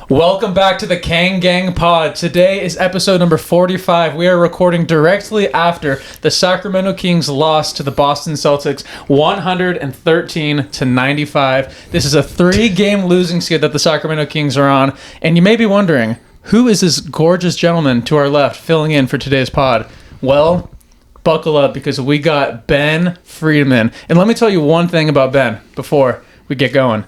Welcome back to the Kang Gang Pod. Today is episode number 45. We are recording directly after the Sacramento Kings lost to the Boston Celtics 113-95. This is a 3-game losing skid that the Sacramento Kings are on. And you may be wondering, who is this gorgeous gentleman to our left filling in for today's pod? Well, buckle up because we got Ben Friedman. And let me tell you one thing about Ben before we get going.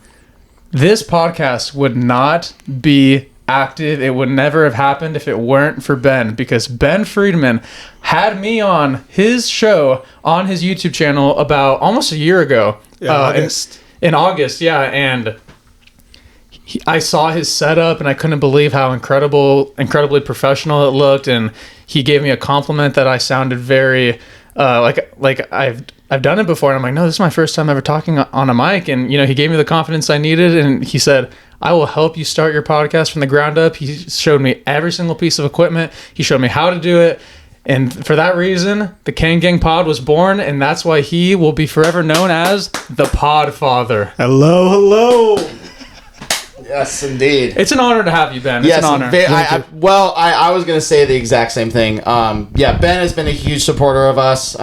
This podcast would not be active. It would never have happened if it weren't for Ben, because Ben Friedman had me on his show on his YouTube channel about almost a year ago. In August, yeah. And I saw his setup and I couldn't believe how incredibly professional it looked. And he gave me a compliment that I sounded very like I've done it before, and I'm like, no, this is my first time ever talking on a mic. And, you know, he gave me the confidence I needed, and he said, I will help you start your podcast from the ground up. He showed me every single piece of equipment. He showed me how to do it. And for that reason, the Kang Gang Pod was born, and that's why he will be forever known as the Pod Father. Hello. Yes, indeed. It's an honor to have you, Ben. Yes, it's an honor. I was going to say the exact same thing. Ben has been a huge supporter of us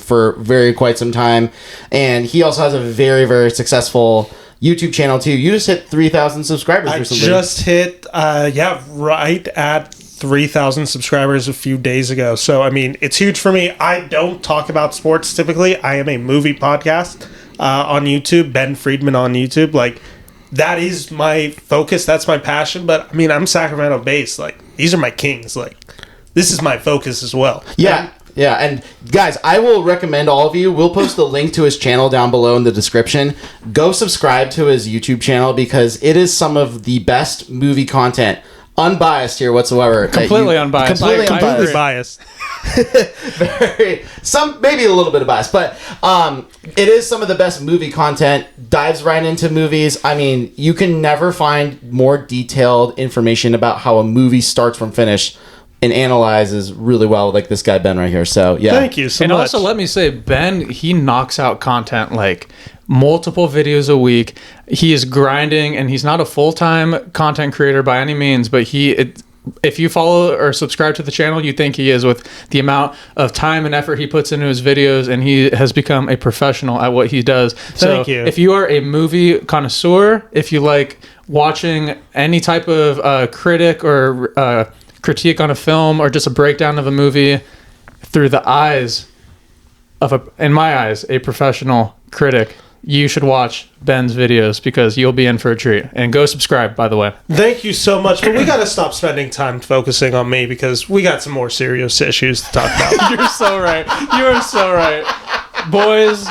for quite some time, and he also has a very, very successful YouTube channel too. You just hit 3,000 subscribers recently. I just hit, right at 3,000 subscribers a few days ago. So, I mean, it's huge for me. I don't talk about sports typically. I am a movie podcast on YouTube, Ben Friedman on YouTube. Like, that is my focus. That's my passion. But, I mean, I'm Sacramento based. Like, these are my Kings. Like, this is my focus as well. Yeah. And guys, I will recommend all of you. We'll post the link to his channel down below in the description. Go subscribe to his YouTube channel because it is some of the best movie content. Unbiased here whatsoever. Completely unbiased. Completely biased. Maybe a little bit of bias, but it is some of the best movie content. Dives right into movies. I mean, you can never find more detailed information about how a movie starts from finish and analyzes really well, like this guy Ben right here. So yeah, thank you so much. And also, let me say, Ben, he knocks out content like multiple videos a week. He is grinding, and he's not a full-time content creator by any means, but if you follow or subscribe to the channel, you think he is with the amount of time and effort he puts into his videos, and he has become a professional at what he does. Thank you. If you are a movie connoisseur, if you like watching any type of critic or critique on a film or just a breakdown of a movie through the eyes of in my eyes, a professional critic, you should watch Ben's videos because you'll be in for a treat. And go subscribe, by the way. Thank you so much. But we got to stop spending time focusing on me because we got some more serious issues to talk about. You're so right. You are so right. Boys,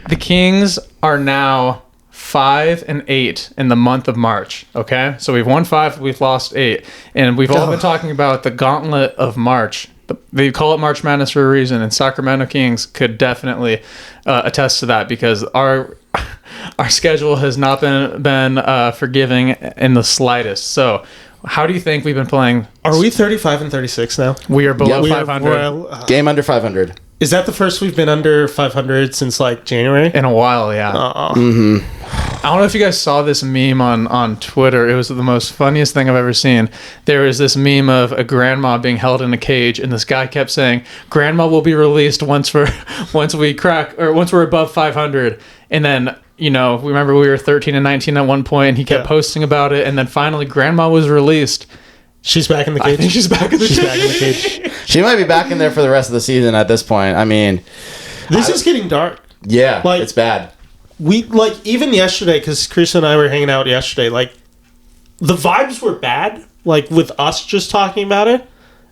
the Kings are now 5-8 in the month of March. Okay? So we've won 5, we've lost 8. And we've all been talking about the gauntlet of March. They call it March Madness for a reason, and Sacramento Kings could definitely attest to that because our schedule has not been forgiving in the slightest. So, how do you think we've been playing? Are we 35-36 now? We are below 500. Game under 500. Is that the first we've been under 500 since like January? In a while, yeah. Mm-hmm. I don't know if you guys saw this meme on Twitter. It was the most funniest thing I've ever seen. There was this meme of a grandma being held in a cage, and this guy kept saying, "Grandma will be released once we're above 500." And then, you know, remember we were 13-19 at one point, and he kept posting about it, and then finally Grandma was released. She's back in the cage. I think she's back in the cage. She might be back in there for the rest of the season at this point. I mean, this is getting dark. Yeah, like, it's bad. We, like, even yesterday, because Chris and I were hanging out yesterday, like, the vibes were bad. Like, with us just talking about it,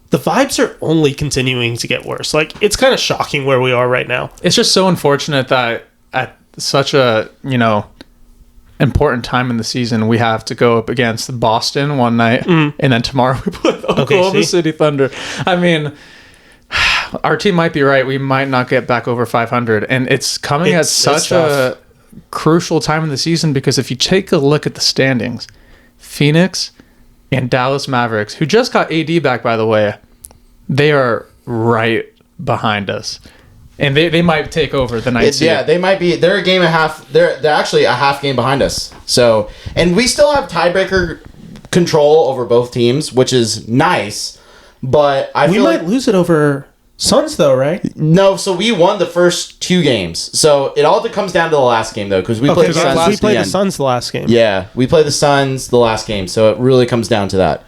the vibes are only continuing to get worse. Like, it's kind of shocking where we are right now. It's just so unfortunate that at such a, you know, important time in the season, we have to go up against Boston one night, and then tomorrow we play the Oklahoma City Thunder. I mean, our team might be right. We might not get back over 500, and it's coming at such a crucial time in the season because if you take a look at the standings, Phoenix and Dallas Mavericks, who just got AD back, by the way, they are right behind us. And they might take over the night. Yeah, they might be. They're a game and a half. They're actually a half game behind us. So, and we still have tiebreaker control over both teams, which is nice. But I We feel might like lose it over Suns, though, right? no. So we won the first 2 games. So it all comes down to the last game, though, because we played the Suns. We at played the end. Suns the last game. Yeah, we played the Suns the last game. So it really comes down to that.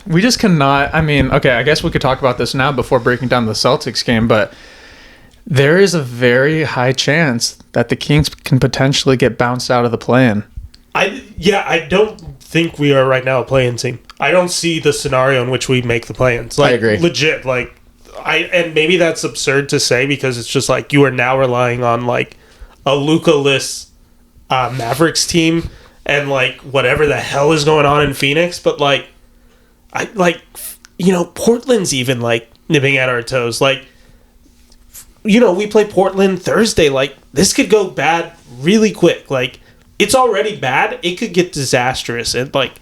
We just cannot. I mean, okay, I guess we could talk about this now before breaking down the Celtics game, but there is a very high chance that the Kings can potentially get bounced out of the play-in. I don't think we are right now a play-in team. I don't see the scenario in which we make the play-ins. Like, I agree. Legit, like, and maybe that's absurd to say because it's just like you are now relying on like a Luka-less Mavericks team and like whatever the hell is going on in Phoenix. But like, Portland's even like nipping at our toes. Like, we play Portland Thursday. Like, this could go bad really quick. Like, it's already bad. It could get disastrous. And like,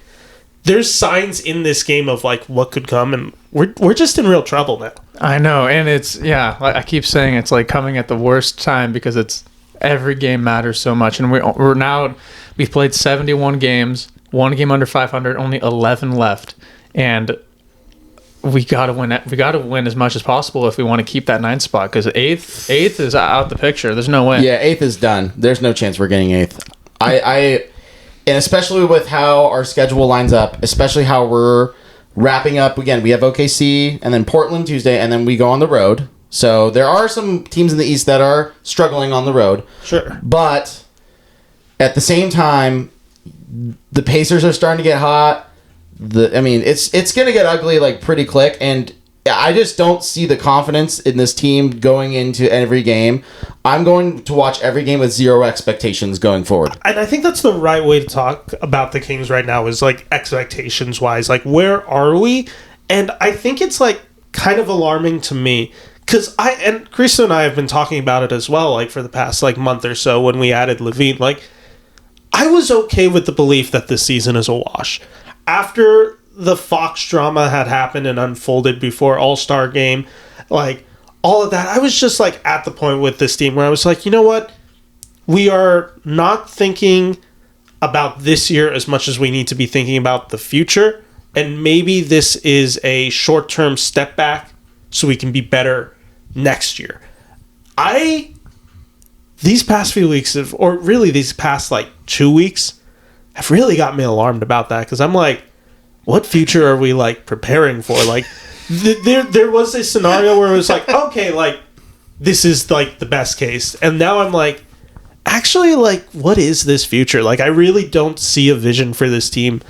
there's signs in this game of like what could come, and we're just in real trouble now. I know, and it's I keep saying it's like coming at the worst time because it's every game matters so much, and we've played 71 games, 1 game under 500, only 11 left, and we gotta win. We gotta win as much as possible if we want to keep that 9th spot because eighth is out the picture. There's no way. Yeah, 8th is done. There's no chance we're getting 8th. And especially with how our schedule lines up, especially how we're wrapping up. Again, we have OKC and then Portland Tuesday, and then we go on the road. So there are some teams in the East that are struggling on the road. Sure. But at the same time, the Pacers are starting to get hot. It's going to get ugly like pretty quick, and I just don't see the confidence in this team going into every game. I'm going to watch every game with 0 expectations going forward. And I think that's the right way to talk about the Kings right now is like expectations wise. Like, where are we? And I think it's like kind of alarming to me because Christo and I have been talking about it as well, like for the past like month or so when we added Levine. Like, I was okay with the belief that this season is a wash. After the Fox drama had happened and unfolded before All-Star game, like all of that, I was just like at the point with this team where I was like, you know what? We are not thinking about this year as much as we need to be thinking about the future. And maybe this is a short-term step back so we can be better next year. These past few weeks or really these past like 2 weeks have really got me alarmed about that because I'm like, what future are we like preparing for? Like, there was a scenario where it was like, okay, like this is like the best case, and now I'm like, actually, like, what is this future? Like, I really don't see a vision for this team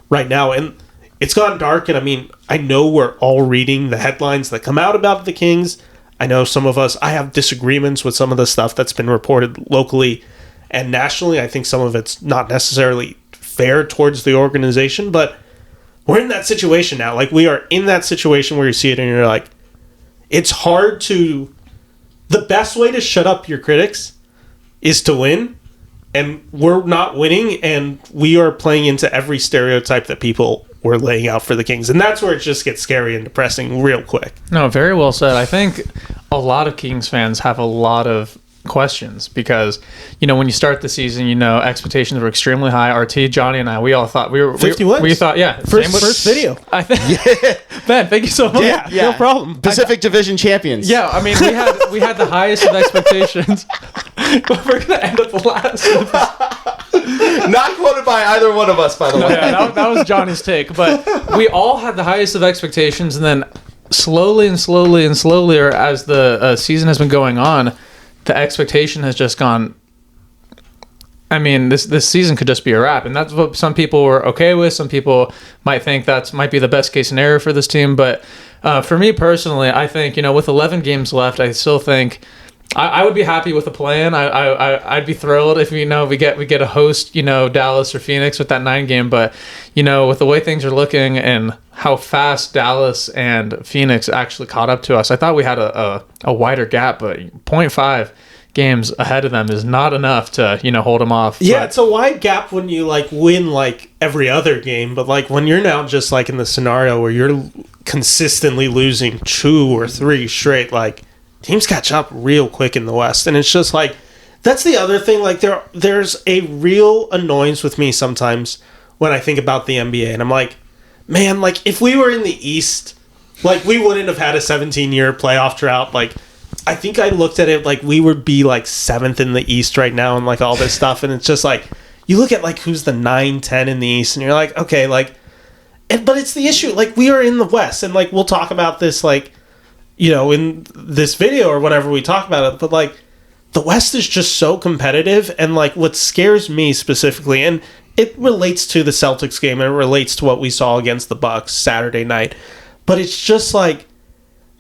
right now, and it's gone dark. And I mean, I know we're all reading the headlines that come out about the Kings. I know some of us. I have disagreements with some of the stuff that's been reported locally and nationally. I think some of it's not necessarily fair towards the organization, but we're in that situation now. Like, we are in that situation where you see it and you're like, it's hard to... The best way to shut up your critics is to win, and we're not winning, and we are playing into every stereotype that people were laying out for the Kings. And that's where it just gets scary and depressing real quick. No, very well said. I think a lot of Kings fans have a lot of questions because when you start the season, expectations were extremely high. RT, Johnny, and I, we all thought we were 50 wins. We thought, first video. I think. Ben, thank you so much. Yeah, no problem. Pacific Division champions. Yeah, I mean, we had the highest of expectations, but we're gonna end up last. Not quoted by either one of us, by the way. Yeah, that was Johnny's take, but we all had the highest of expectations, and then slowly, or as the season has been going on, the expectation has just gone. I mean, this season could just be a wrap, and that's what some people were okay with. Some people might think that might be the best case scenario for this team, but for me personally, I think with 11 games left, I still think I would be happy with the plan. I'd be thrilled if we get a host Dallas or Phoenix with that 9 game, but with the way things are looking and how fast Dallas and Phoenix actually caught up to us, I thought we had a wider gap, but 0.5 games ahead of them is not enough to hold them off. Yeah, it's a wide gap when you like win like every other game, but like when you're now just like in the scenario where you're consistently losing 2 or 3 straight, like teams catch up real quick in the West, and it's just like that's the other thing. Like there's a real annoyance with me sometimes when I think about the NBA. And I'm like, man, like, if we were in the East, like, we wouldn't have had a 17-year playoff drought. Like, I think I looked at it like we would be, like, 7th in the East right now and, like, all this stuff. And it's just, like, you look at, like, who's the 9-10 in the East, and you're like, okay, like, but it's the issue. Like, we are in the West, and, like, we'll talk about this, like, you know, in this video or whatever we talk about it. But, like, the West is just so competitive. And, like, what scares me specifically, and it relates to the Celtics game, and it relates to what we saw against the Bucks Saturday night. But it's just, like,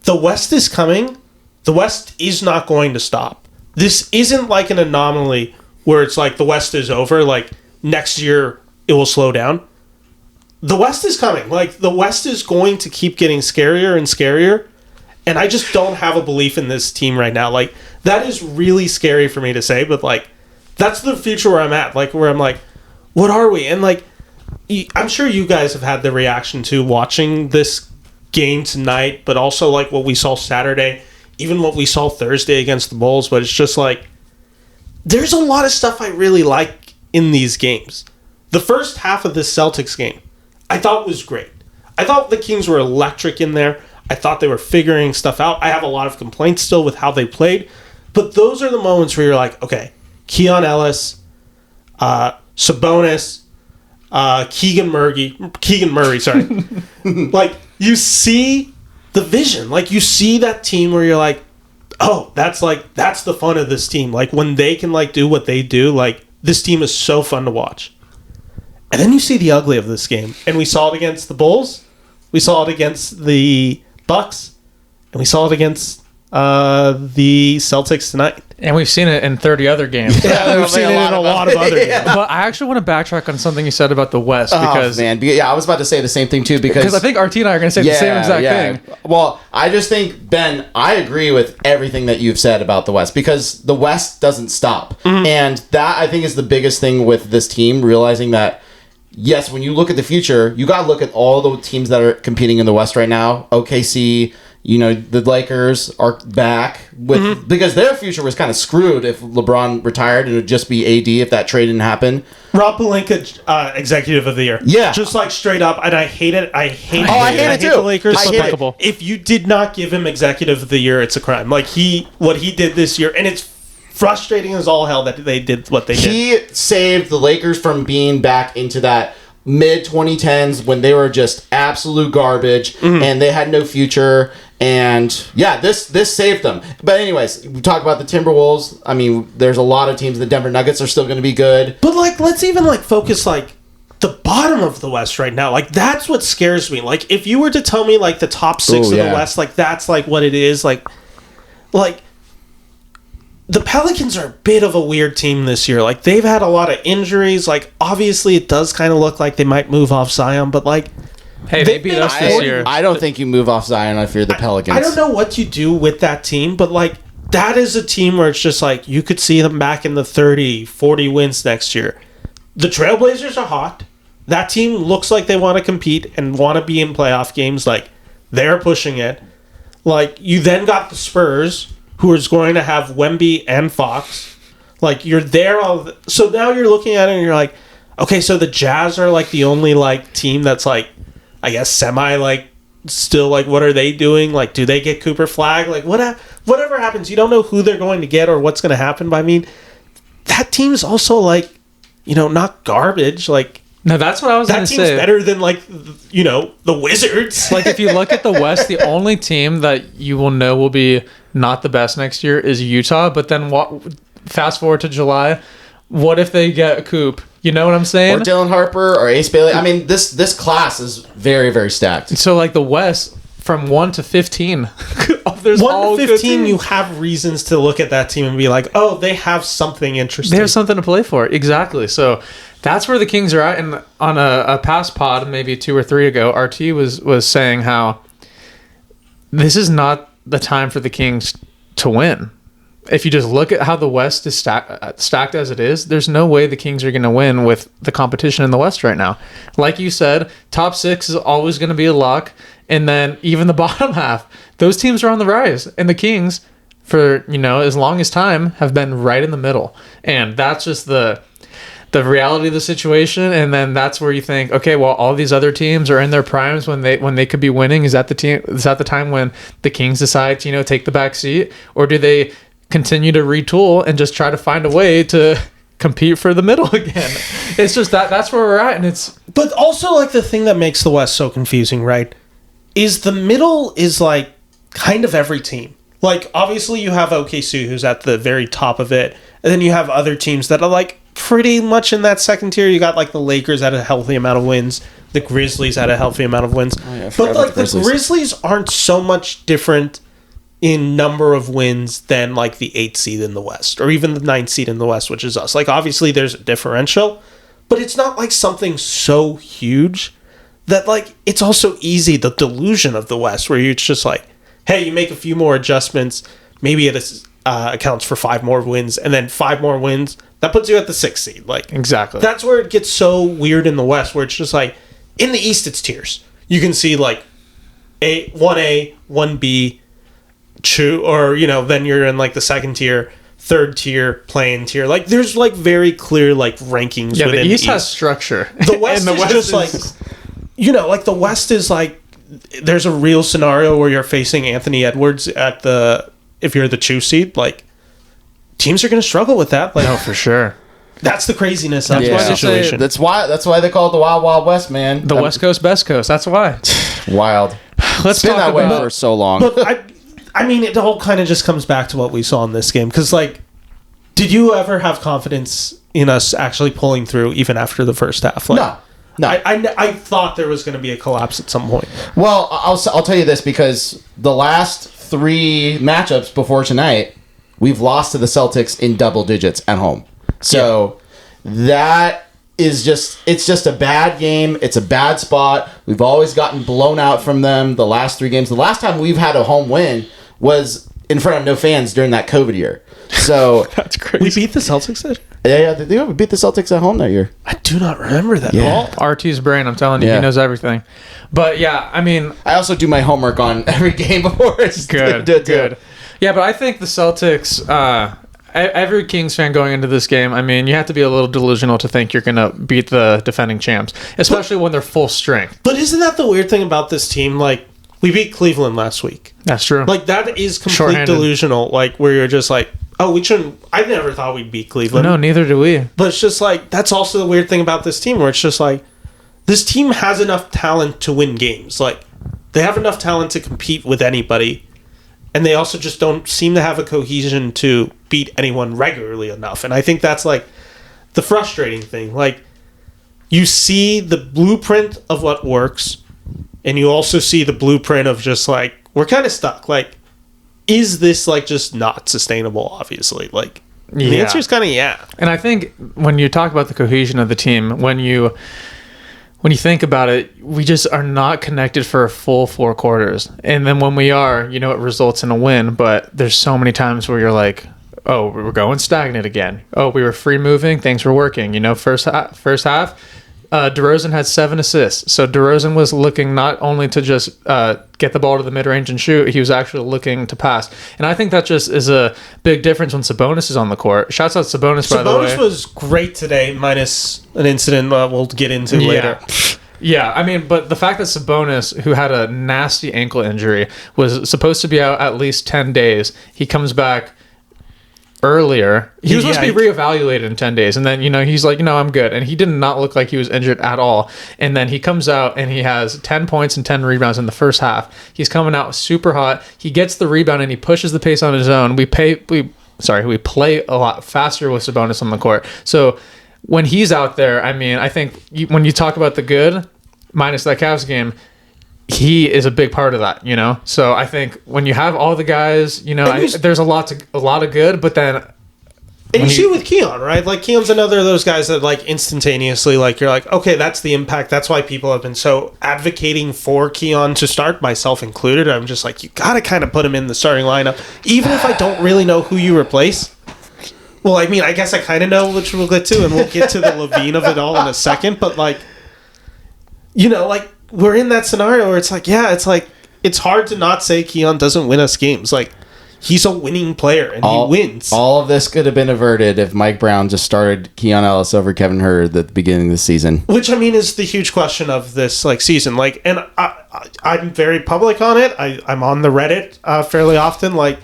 the West is coming. The West is not going to stop. This isn't like an anomaly where it's like the West is over, like next year it will slow down. The West is coming. Like, the West is going to keep getting scarier and scarier. And I just don't have a belief in this team right now. Like, that is really scary for me to say, but, like, that's the future where I'm at. Like, where I'm like, what are we? And, like, I'm sure you guys have had the reaction to watching this game tonight, but also, like, what we saw Saturday, even what we saw Thursday against the Bulls. But it's just, like, there's a lot of stuff I really like in these games. The first half of this Celtics game, I thought was great. I thought the Kings were electric in there. I thought they were figuring stuff out. I have a lot of complaints still with how they played. But those are the moments where you're like, okay, Keon Ellis, Sabonis, Keegan Murray, sorry. Like, you see the vision. Like, you see that team where you're like, oh, that's the fun of this team. Like, when they can, like, do what they do, like, this team is so fun to watch. And then you see the ugly of this game. And we saw it against the Bulls. We saw it against the Bucks. And we saw it against the Celtics tonight. And we've seen it in 30 other games. Yeah, we've seen it in a lot of other games. But I actually want to backtrack on something you said about the West. Because, I was about to say the same thing, too. Because I think RT and I are going to say the same exact thing. Well, I just think, Ben, I agree with everything that you've said about the West. Because the West doesn't stop. Mm-hmm. And that, I think, is the biggest thing with this team, realizing that, yes, when you look at the future, you got to look at all the teams that are competing in the West right now. OKC, you know, the Lakers are back with because their future was kind of screwed if LeBron retired. It would just be AD if that trade didn't happen. Rob Pelinka, executive of the year. Yeah. Just like straight up. And I hate it. I hate it too. the Lakers. I hate it. If you did not give him executive of the year, it's a crime. Like, what he did this year, and it's frustrating as all hell that they did what they did. He saved the Lakers from being back into that mid 2010s when they were just absolute garbage and they had no future. And yeah, this saved them. But anyways, we talk about the Timberwolves. I mean, there's a lot of teams. The Denver Nuggets are still going to be good. But, like, let's even, like, focus, like, the bottom of the West right now. Like, that's what scares me. Like, if you were to tell me, like, the top 6 of the West, like, that's, like, what it is. Like, the Pelicans are a bit of a weird team this year. Like, they've had a lot of injuries. Like, obviously, it does kind of look like they might move off Zion, but, like, hey, they beat us this year. I don't think you move off Zion if you're the Pelicans. I don't know what you do with that team, but, like, that is a team where it's just, like, you could see them back in the 30, 40 wins next year. The Trailblazers are hot. That team looks like they want to compete and want to be in playoff games. Like, they're pushing it. Like, you then got the Spurs, who is going to have Wemby and Fox. Like, you're there so now you're looking at it and you're like, okay, so the Jazz are, like, the only, like, team that's, like, I guess semi, like, still, like, what are they doing? Like, do they get Cooper Flag? Like, whatever happens, you don't know who they're going to get or what's going to happen. But I mean, that team's also, like, you know, not garbage. Like, no, that's what I was going to say. That team's better than, like, you know, the Wizards. Like, if you look at the West, the only team that you will know will be not the best next year is Utah. But then fast forward to July, what if they get Coop? You know what I'm saying? Or Dylan Harper or Ace Bailey. I mean, this class is very, very stacked. So, like, the West, from 1 to 15, there's 1 to 15, you have reasons to look at that team and be like, oh, they have something interesting. They have something to play for. Exactly. So that's where the Kings are at. And on a past pod, maybe 2 or 3 ago, RT was saying how this is not the time for the Kings to win. If you just look at how the West is stacked as it is, there's no way the Kings are going to win with the competition in the West right now. Like you said, top 6 is always going to be a lock. And then even the bottom half, those teams are on the rise. And the Kings, for, you know, as long as time, have been right in the middle. And that's just the the reality of the situation, and then that's where you think, okay, well, all these other teams are in their primes when they could be winning. Is that the time when the Kings decide to take the back seat, or do they continue to retool and just try to find a way to compete for the middle again? It's just that's where we're at, and it's. But also, like, the thing that makes the West so confusing, right, is the middle is like kind of every team. Like, obviously, you have OKC, who's at the very top of it, and then you have other teams that are like pretty much in that second tier. You got like the Lakers at a healthy amount of wins, the Grizzlies at a healthy amount of wins. Oh, yeah, but like the Grizzlies aren't so much different in number of wins than like the 8th seed in the West, or even the 9th seed in the West, which is us. Like, obviously there's a differential, but it's not like something so huge that like it's also easy, the delusion of the West, where it's just like, hey, you make a few more adjustments, maybe it accounts for 5 more wins, and then 5 more wins, that puts you at the 6th seed. Like, exactly. That's where it gets so weird in the West, where it's just like, in the East, it's tiers. You can see like 1A, 1B, 2, or, then you're in like the second tier, third tier, play-in tier. Like, there's like very clear like rankings. Yeah, within the East has structure. The West is just like, like the West is like, there's a real scenario where you're facing Anthony Edwards if you're the 2 seed, like, teams are going to struggle with that. Like, no, for sure. That's the craziness of Yeah. the situation. That's why they call it the Wild Wild West, man. The West Coast, best coast. That's why. Wild. Let's It's been talk that way about. for so long. But I mean, it all kind of just comes back to what we saw in this game. Because, like, did you ever have confidence in us actually pulling through even after the first half? Like, No. I thought there was going to be a collapse at some point. Well, I'll tell you this, because the last 3 matchups before tonight, we've lost to the Celtics in double digits at home. So that is it's just a bad game. It's a bad spot. We've always gotten blown out from them the last 3 games. The last time we've had a home win was in front of no fans during that COVID year. So That's crazy. We beat the Celtics that yeah, we beat the Celtics at home that year. I do not remember that Yeah. at all. RT's brain, I'm telling you, Yeah. he knows everything. But yeah, I mean, I also do my homework on every game before it's good. Yeah, but I think the Celtics, every Kings fan going into this game, I mean, you have to be a little delusional to think you're going to beat the defending champs, especially when they're full strength. But isn't that the weird thing about this team? Like, we beat Cleveland last week. That's true. Like, that is complete Shorthanded. delusional. Like, where you're just like, oh, we shouldn't. I never thought we'd beat Cleveland. No, neither do we. But it's just like, that's also the weird thing about this team, where it's just like, this team has enough talent to win games. Like, they have enough talent to compete with anybody. And they also just don't seem to have a cohesion to beat anyone regularly enough. And I think that's like the frustrating thing. Like, you see the blueprint of what works, and you also see the blueprint of just like, we're kind of stuck. Like, is this like just not sustainable, obviously? Like, the Yeah. answer is kind of yeah. And I think when you talk about the cohesion of the team, when you think about it, we just are not connected for a full 4 quarters. And then when we are, it results in a win. But there's so many times where you're like, oh, we're going stagnant again. Oh, we were free moving. Things were working. First half, DeRozan had 7 assists. So DeRozan was looking not only to just get the ball to the mid-range and shoot, he was actually looking to pass. And I think that just is a big difference when Sabonis is on the court. Shouts out Sabonis, by the way. Sabonis was great today, minus an incident we'll get into later. Yeah, I mean, but the fact that Sabonis, who had a nasty ankle injury, was supposed to be out at least 10 days, he comes back earlier. He was supposed to be reevaluated in 10 days, and then he's like, I'm good, and he did not look like he was injured at all. And then he comes out and he has 10 points and 10 rebounds in the first half. He's coming out super hot. He gets the rebound and he pushes the pace on his own. We play a lot faster with Sabonis on the court. So when he's out there, I mean, I think when you talk about the good, minus that Cavs game, he is a big part of that, So I think when you have all the guys, there's a lot of good, but then. And you see with Keon, right? Like, Keon's another of those guys that, like, instantaneously, like, you're like, okay, that's the impact. That's why people have been so advocating for Keon to start, myself included. I'm just like, you got to kind of put him in the starting lineup, even if I don't really know who you replace. Well, I mean, I guess I kind of know, which we'll get to, and we'll get to the Levine of it all in a second. But, like, like, we're in that scenario where it's like, yeah, it's like, it's hard to not say Keon doesn't win us games. Like, he's a winning player and he wins. All of this could have been averted if Mike Brown just started Keon Ellis over Kevin Hurd at the beginning of the season. Which, I mean, is the huge question of this season. And I'm very public on it. I'm on the Reddit fairly often. I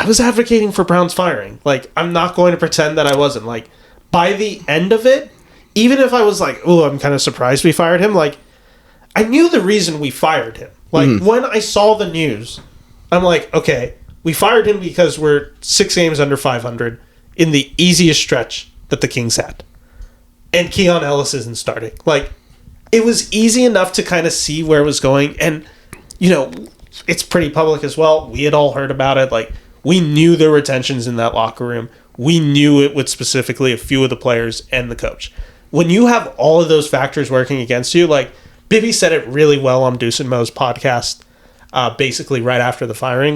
was advocating for Brown's firing. I'm not going to pretend that I wasn't. By the end of it, even if I was I'm kind of surprised we fired him, I knew the reason we fired him. When I saw the news, I'm like, okay, we fired him because we're 6 games under 500 in the easiest stretch that the Kings had. And Keon Ellis isn't starting. It was easy enough to kind of see where it was going. And, it's pretty public as well. We had all heard about it. We knew there were tensions in that locker room. We knew it with specifically a few of the players and the coach. When you have all of those factors working against you, Bibby said it really well on Deuce and Mo's podcast, basically right after the firing,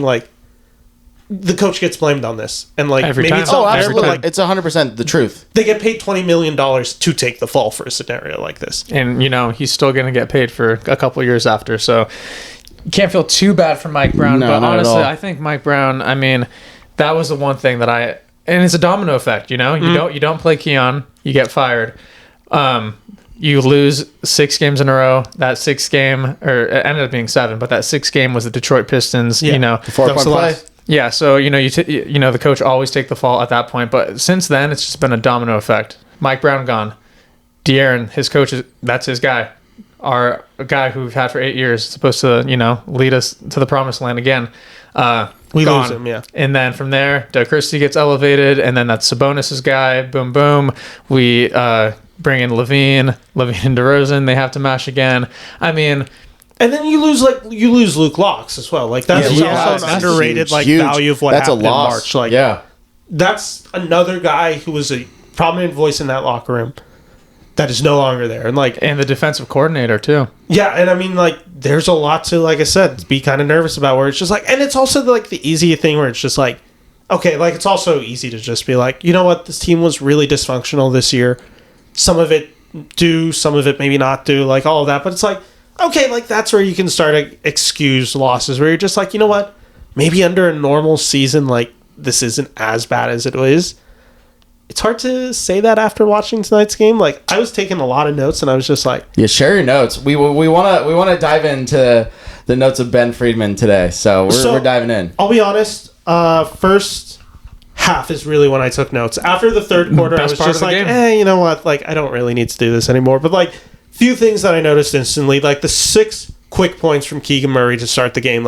the coach gets blamed on this. And every maybe time. it's not fair, but It's 100% the truth. they get paid $20 million to take the fall for a scenario like this. And, he's still going to get paid for a couple of years after. So you can't feel too bad for Mike Brown. No, but not honestly, at all. I think Mike Brown, that was the one thing that and it's a domino effect, you don't play Keon, you get fired. You lose 6 games in a row. That 6th game, or it ended up being 7, but that 6th game was the Detroit Pistons. Yeah. The 4-point play. Yeah, so the coach always take the fall at that point, but since then it's just been a domino effect. Mike Brown gone, De'Aaron, his coach that's his guy, a guy who we've had for 8 years, supposed to lead us to the promised land again. We gone. lose him, yeah. And then from there, Doug Christie gets elevated, and then that's Sabonis' guy. Boom, boom. We bring in Levine and DeRozan. They have to mash again. And then you lose Luke Locks as well. That's also an underrated huge. value of what happened in March. That's another guy who was a prominent voice in that locker room that is no longer there. And the defensive coordinator too. Yeah, and there's a lot to, like I said, be kind of nervous about, where it's just and it's also the easy thing where it's just okay, it's also easy to just be you know what, this team was really dysfunctional this year. Some of it do, some of it maybe not do, all of that. But it's okay, that's where you can start to excuse losses, where you're just you know what, maybe under a normal season, this isn't as bad as it is. It's hard to say that after watching tonight's game. I was taking a lot of notes, and I was just yeah, share your notes. We want to dive into the notes of Ben Friedman today, so we're diving in. I'll be honest. First half is really when I took notes. After the third quarter, I was just you know what? I don't really need to do this anymore. But few things that I noticed instantly, the 6 quick points from Keegan Murray to start the game.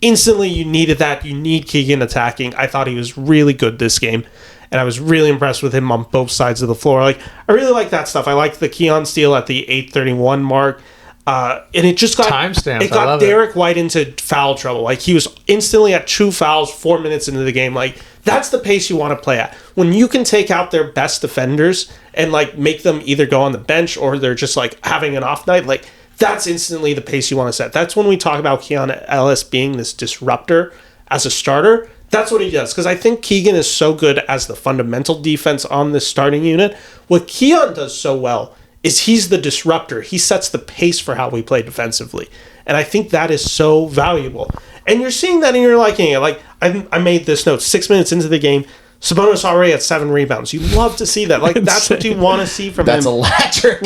Instantly, you needed that. You need Keegan attacking. I thought he was really good this game, and I was really impressed with him on both sides of the floor. I really like that stuff. I like the Keon steal at the 8:31 mark. And it just got timestamps. It got Derek White into foul trouble. He was instantly at 2 fouls 4 minutes into the game. That's the pace you want to play at. When you can take out their best defenders and make them either go on the bench or they're just having an off night. That's instantly the pace you want to set. That's when we talk about Keon Ellis being this disruptor as a starter. That's what he does. Because I think Keegan is so good as the fundamental defense on this starting unit. What Keon does so well is he's the disruptor. He sets the pace for how we play defensively. And I think that is so valuable. And you're seeing that and you're liking it. I made this note 6 minutes into the game. Sabonis already at 7 rebounds. You love to see that. That's what you want to see from him. That's electric.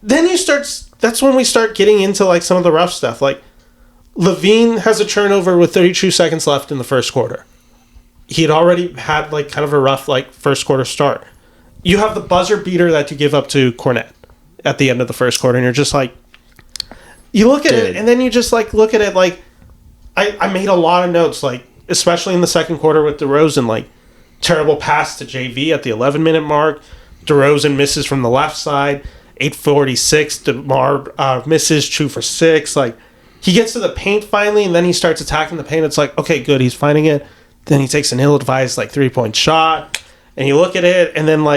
Then that's when we start getting into some of the rough stuff. Levine has a turnover with 32 seconds left in the first quarter. He had already had kind of a rough first quarter start. You have the buzzer beater that you give up to Cornette at the end of the first quarter, and you're just you look at it, and then you just look at it I made a lot of notes, especially in the second quarter with DeRozan, terrible pass to JV at the 11-minute mark. DeRozan misses from the left side. 8:46, DeMar misses 2 for 6. He gets to the paint finally, and then he starts attacking the paint. It's okay, good, he's finding it. Then he takes an ill-advised 3-point shot, and you look at it, and then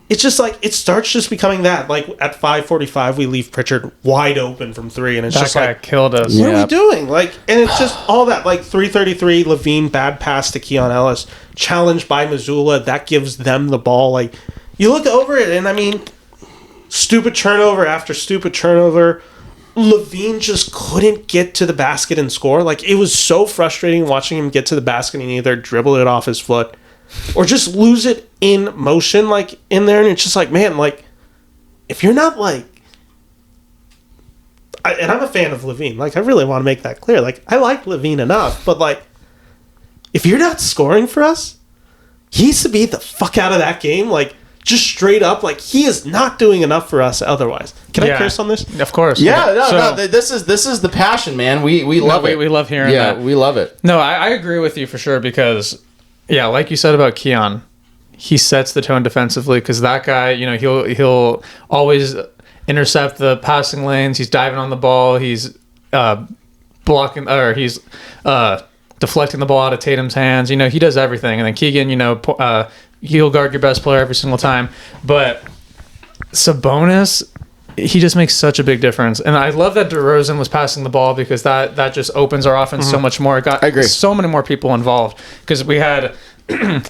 it's just it starts just becoming that. At 5:45, we leave Pritchard wide open from 3, and it's that just guy killed us. what are we doing? And it's just all that. 3:33, Levine bad pass to Keon Ellis, challenged by Missoula. That gives them the ball. You look over it, and stupid turnover after stupid turnover. Levine just couldn't get to the basket and score. Like, it was so frustrating watching him get to the basket and either dribble it off his foot or just lose it in motion, like, in there. And it's just like, man, like, if you're not, like... and I'm a fan of Levine. Like, I really want to make that clear. Like, I like Levine enough, but, like, if you're not scoring for us, he needs to be the fuck out of that game. Like, just straight up, like, he is not doing enough for us otherwise. Can I curse on this? Of course. Yeah, no. This is the passion, man. We love it. We love hearing that. Yeah, we love it. No, I agree with you for sure because, yeah, like you said about Keon, he sets the tone defensively because that guy, you know, he'll always intercept the passing lanes. He's diving on the ball. He's blocking, or he's deflecting the ball out of Tatum's hands. You know, he does everything. And then Keegan, you know, he'll guard your best player every single time. But Sabonis, he just makes such a big difference. And I love that DeRozan was passing the ball because that just opens our offense so much more. It got so many more people involved because we had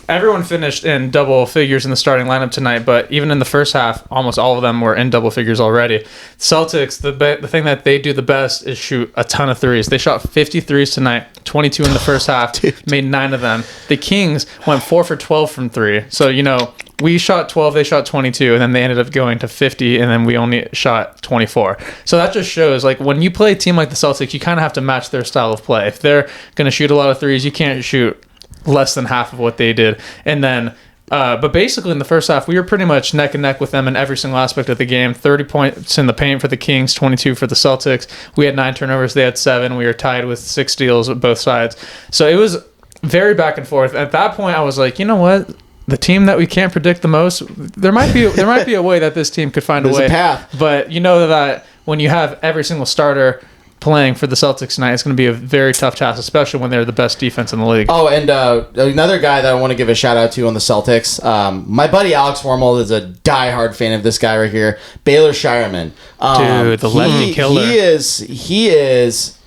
everyone finished in double figures in the starting lineup tonight, but even in the first half, almost all of them were in double figures already. Celtics, the thing that they do the best is shoot a ton of threes. They shot 50 threes tonight, 22 in the first half, made 9 of them. The Kings went 4 for 12 from 3. So, you know, we shot 12, they shot 22, and then they ended up going to 50, and then we only shot 24. So that just shows, like, when you play a team like the Celtics, you kind of have to match their style of play. If they're going to shoot a lot of threes, you can't shoot less than half of what they did. And then but basically in the first half we were pretty much neck and neck with them in every single aspect of the game. 30 points in the paint for the Kings, 22 for the Celtics. We had 9 turnovers, they had 7. We were tied with 6 steals at both sides, so it was very back and forth. At that point I was like, you know what, the team that we can't predict the most, there might be a way that this team could find a way. There's a path. But you know that when you have every single starter playing for the Celtics tonight, it's going to be a very tough task, especially when they're the best defense in the league. Oh, and another guy that I want to give a shout out to on the Celtics, my buddy Alex Wormel is a diehard fan of this guy right here, Baylor Shireman. Dude, the lefty killer. He is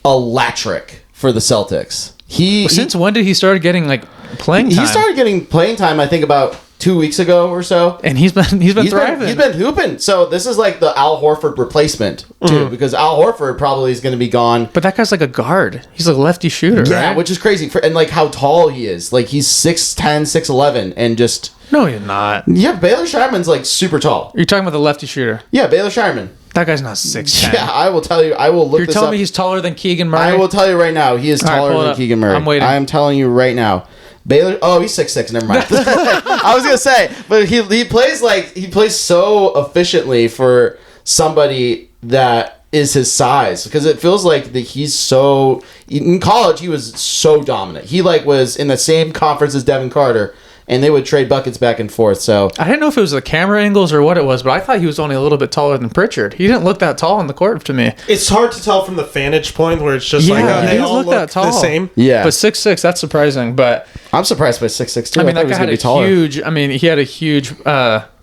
electric for the Celtics. Since when did he start getting like playing time? He started getting playing time, I think, about 2 weeks ago or so, and he's been thriving. He's been hooping. So this is like the Al Horford replacement too, because Al Horford probably is going to be gone. But that guy's like a guard. He's a lefty shooter. Yeah, right? Which is crazy. And like how tall he is. Like he's 6'10", 6'11", and just no, he's not. Yeah, Baylor Shireman's like super tall. You're talking about the lefty shooter. Yeah, Baylor Shireman. That guy's not 6'10". Yeah, I will tell you. I will look. You're this telling up. me he's taller than Keegan Murray? I will tell you right now. He is taller than Keegan Murray. I'm waiting. I am telling you right now. Baylor. Oh, he's 6'6". Never mind. I was gonna say, but he plays so efficiently for somebody that is his size, because it feels like that he's so. In college, he was so dominant. He like was in the same conference as Devin Carter, and they would trade buckets back and forth. So I didn't know if it was the camera angles or what it was, but I thought he was only a little bit taller than Pritchard. He didn't look that tall on the court to me. It's hard to tell from the vantage point where it's just they all look that tall. The same. Yeah, but 6'6", that's surprising. But I'm surprised by 6'6" too. I mean, that guy had a huge. I mean, he had a huge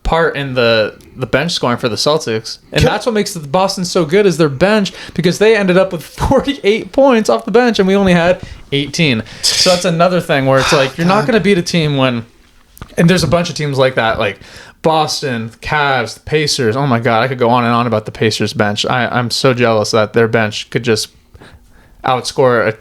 part in the bench scoring for the Celtics, and that's what makes the Boston so good is their bench, because they ended up with 48 points off the bench, and we only had 18. So that's another thing where it's like you're not going to beat a team when. And there's a bunch of teams like that, like Boston, Cavs, the Pacers. Oh my God, I could go on and on about the Pacers bench. I'm so jealous that their bench could just outscore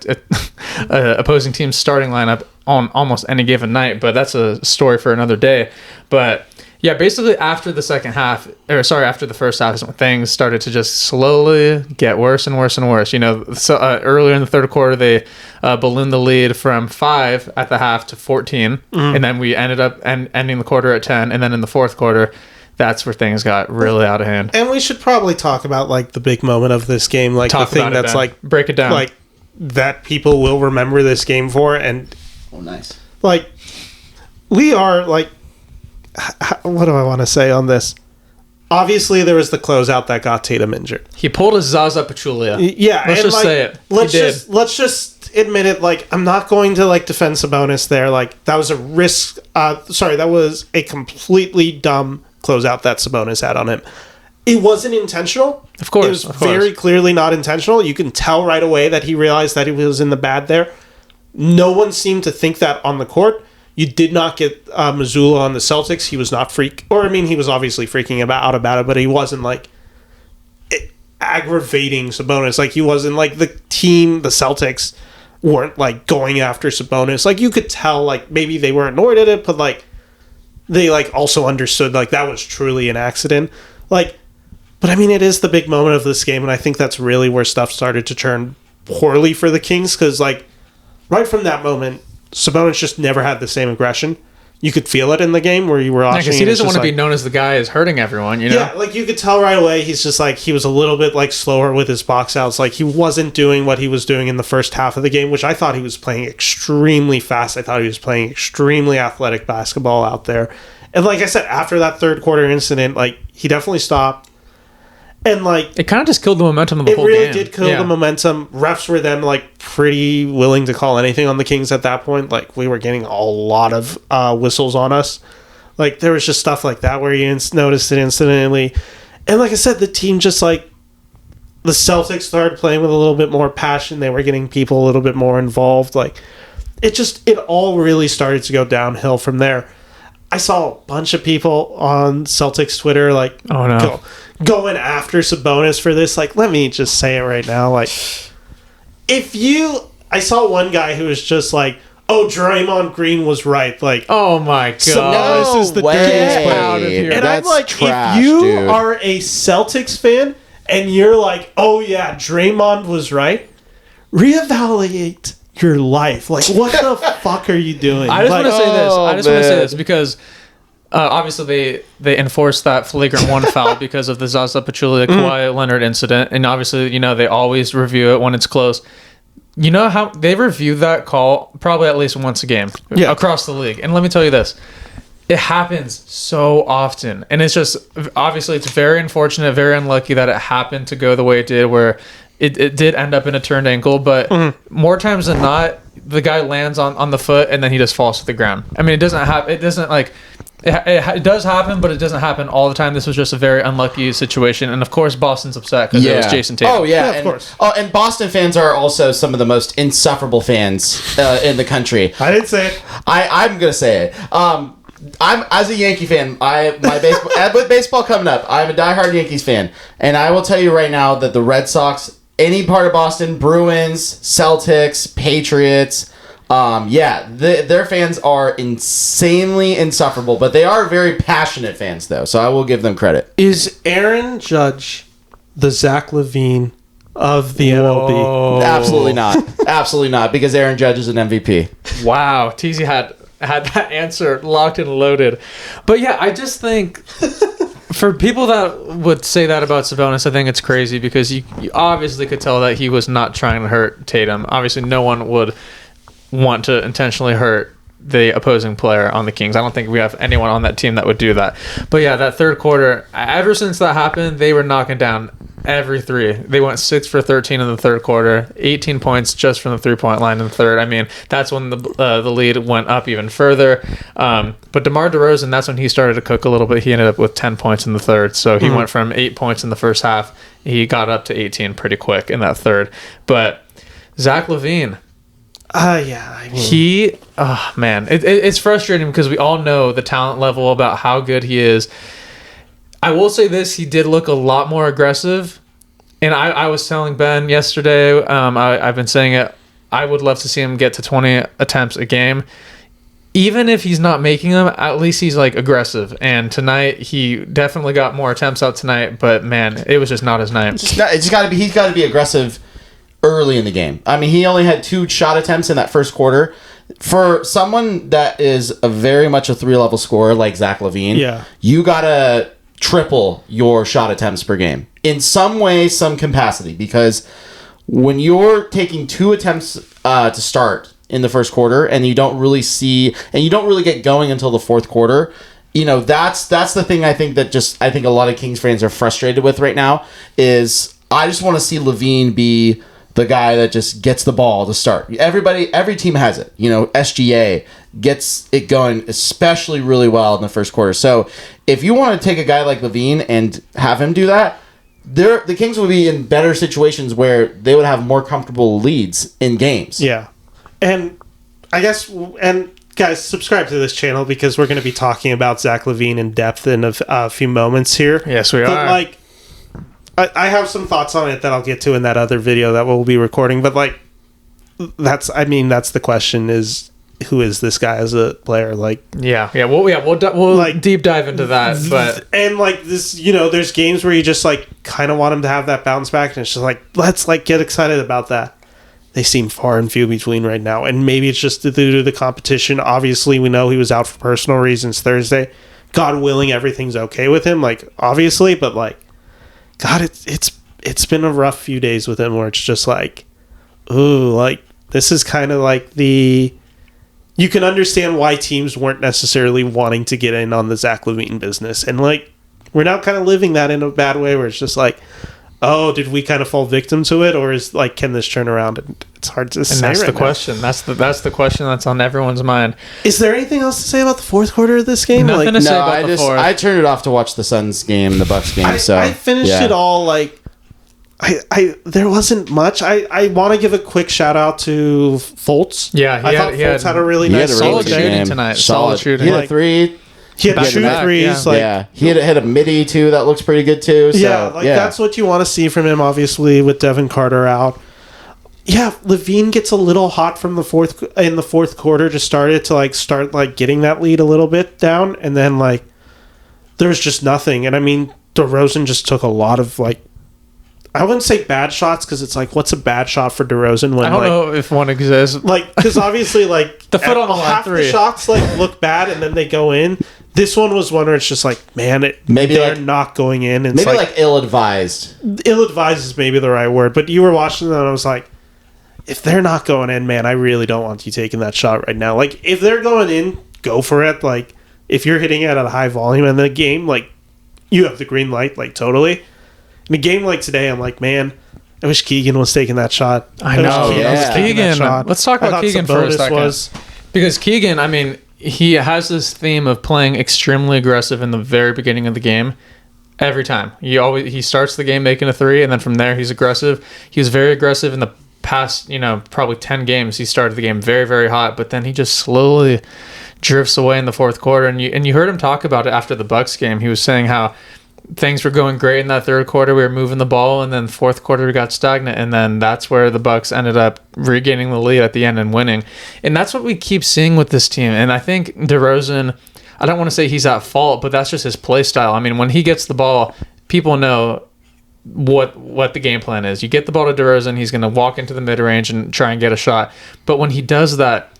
a opposing team's starting lineup on almost any given night. But that's a story for another day. But yeah, basically after the after the first half, things started to just slowly get worse and worse and worse. You know, so earlier in the third quarter, they ballooned the lead from 5 at the half to 14, and then we ended up ending the quarter at 10, and then in the fourth quarter, that's where things got really out of hand. And we should probably talk about like the big moment of this game, like the thing that's like break it down, like that people will remember this game for, and nice. Like we are like. What do I want to say on this? Obviously, there was the closeout that got Tatum injured. He pulled a Zaza Pachulia. Yeah, let's just say it. Let's just admit it. Like, I'm not going to like defend Sabonis there. Like, that was a risk. That was a completely dumb closeout that Sabonis had on him. It wasn't intentional. Of course, it was very clearly not intentional. You can tell right away that he realized that he was in the bad there. No one seemed to think that on the court. You did not get Mazzulla on the Celtics. He was not he was obviously freaking out about it, but he wasn't like... aggravating Sabonis. Like, he wasn't like the Celtics weren't like going after Sabonis. Like, you could tell like maybe they were annoyed at it, but like they like also understood like that was truly an accident. Like, but I mean, it is the big moment of this game, and I think that's really where stuff started to turn poorly for the Kings, because like right from that moment, Sabonis just never had the same aggression. You could feel it in the game where you were watching. Because he doesn't want to be known as the guy who's hurting everyone, you know? Yeah, like you could tell right away he's just like, he was a little bit like slower with his box outs. Like he wasn't doing what he was doing in the first half of the game, which I thought he was playing extremely fast. I thought he was playing extremely athletic basketball out there. And like I said, after that third quarter incident, like he definitely stopped. And like it kind of just killed the momentum of the whole game. It really did kill the momentum. Refs were then like pretty willing to call anything on the Kings at that point. Like we were getting a lot of whistles on us. Like there was just stuff like that where you noticed it instantly. And like I said, the team just like the Celtics started playing with a little bit more passion. They were getting people a little bit more involved. Like it all really started to go downhill from there. I saw a bunch of people on Celtics Twitter like, oh no, going after Sabonis for this. Like, let me just say it right now. Like, I saw one guy who was just like, "Oh, Draymond Green was right." Like, oh my god, this is the dirtiest play out of here. And That's I'm like, trash, if you dude. are a Celtics fan and you're like, "Oh yeah, Draymond was right," reevaluate your life. Like, what the fuck are you doing? I just want to say this. I just want to say man. this because obviously they enforced that flagrant one foul because of the Zaza Pachulia Kawhi Leonard incident, and obviously they always review it when it's close. You know how they review that call probably at least once a game across the league, and let me tell you this. It happens so often, and it's just obviously it's very unfortunate, very unlucky that it happened to go the way it did, where it did end up in a turned ankle, but more times than not, the guy lands on the foot and then he just falls to the ground. I mean, it doesn't happen. It doesn't like it does happen, but it doesn't happen all the time. This was just a very unlucky situation, and of course, Boston's upset because it was Jason Tatum. Oh yeah, of course. Oh, and Boston fans are also some of the most insufferable fans in the country. I didn't say it. I'm gonna say it. I'm as a Yankee fan. With baseball coming up, I'm a diehard Yankees fan, and I will tell you right now that the Red Sox, any part of Boston, Bruins, Celtics, Patriots, their fans are insanely insufferable, but they are very passionate fans, though, so I will give them credit. Is Aaron Judge the Zach LaVine of the MLB? Absolutely not. Absolutely not, because Aaron Judge is an MVP. Wow, TZ had that answer locked and loaded. But yeah, I just think for people that would say that about Sabonis, I think it's crazy because you obviously could tell that he was not trying to hurt Tatum. Obviously, no one would want to intentionally hurt the opposing player on the Kings. I don't think we have anyone on that team that would do that. But yeah, that third quarter, ever since that happened, they were knocking down every three. They went 6 for 13 in the third quarter, 18 points just from the three-point line in the third. I mean, that's when the lead went up even further. But DeMar DeRozan, that's when he started to cook a little bit. He ended up with 10 points in the third. So he went from 8 points in the first half. He got up to 18 pretty quick in that third. But Zach LaVine, it's frustrating because we all know the talent level about how good he is. I will say this, he did look a lot more aggressive, and I was telling Ben yesterday, I've been saying it, I would love to see him get to 20 attempts a game. Even if he's not making them, at least he's like aggressive, and tonight he definitely got more attempts out tonight, but man, it was just not his night. He's got to be aggressive early in the game. I mean, he only had 2 shot attempts in that first quarter. For someone that is very much a 3-level scorer like Zach LaVine, you gotta triple your shot attempts per game in some way, some capacity, because when you're taking 2 attempts to start in the first quarter and you don't really get going until the fourth quarter, that's the thing I think a lot of Kings fans are frustrated with right now is I just want to see LaVine be the guy that just gets the ball to start. Every team has it. SGA gets it going, especially really well in the first quarter. So if you want to take a guy like LaVine and have him do that, the Kings would be in better situations where they would have more comfortable leads in games. Yeah. And I guess, and guys, subscribe to this channel because we're going to be talking about Zach LaVine in depth in a few moments here. Yes, we are. Like, I have some thoughts on it that I'll get to in that other video that we'll be recording. But like, that's the question: is who is this guy as a player? Like, we'll like deep dive into that. But and like this, there's games where you just like kind of want him to have that bounce back, and it's just like let's like get excited about that. They seem far and few between right now, and maybe it's just due to the competition. Obviously, we know he was out for personal reasons Thursday. God willing, everything's okay with him. Like, obviously, but like, God, it's been a rough few days with him where it's just like, ooh, like this is kind of like you can understand why teams weren't necessarily wanting to get in on the Zach LaVine business, and like we're now kind of living that in a bad way where it's just like, oh, did we kind of fall victim to it, or is like, can this turn around? And it's hard to say. And that's right the now. question. That's the question that's on everyone's mind. Is there anything else to say about the fourth quarter of this game? Nothing to say about the fourth. I turned it off to watch the Suns game, the Bucks game. I finished it all like. There wasn't much. I want to give a quick shout out to Fultz. Yeah, I thought Fultz had a really nice solid shooting tonight. Solid shooting. He had a three. He had two threes. He had a midi too. That looks pretty good too. So, that's what you want to see from him. Obviously, with Devin Carter out. Yeah, LaVine gets a little hot from the fourth quarter. Just started to start getting that lead a little bit down, and then there's just nothing. And I mean, DeRozan just took a lot of I wouldn't say bad shots because it's what's a bad shot for DeRozan when I don't know if one exists. Because obviously the foot on the line half three. The shots look bad and then they go in. This one was one where it's just man, maybe they're not going in. And maybe ill-advised. Ill-advised is maybe the right word, but you were watching them and I was like, if they're not going in, man, I really don't want you taking that shot right now. If they're going in, go for it. If you're hitting it at a high volume in the game, you have the green light, totally. In a game like today, I'm man, I wish Keegan was taking that shot. I know. Keegan. Let's talk about Keegan for a second. Because Keegan, I mean, he has this theme of playing extremely aggressive in the very beginning of the game. Every time. He starts the game making a three, and then from there he's aggressive. He was very aggressive in the past, probably 10 games. He started the game very, very hot, but then he just slowly drifts away in the fourth quarter. And you heard him talk about it after the Bucks game. He was saying how things were going great in that third quarter. We were moving the ball, and then fourth quarter we got stagnant, and then that's where the Bucks ended up regaining the lead at the end and winning. And that's what we keep seeing with this team. And I think DeRozan, I don't want to say he's at fault, but that's just his play style. I mean, when he gets the ball, people know what the game plan is. You get the ball to DeRozan, he's going to walk into the mid-range and try and get a shot. But when he does that,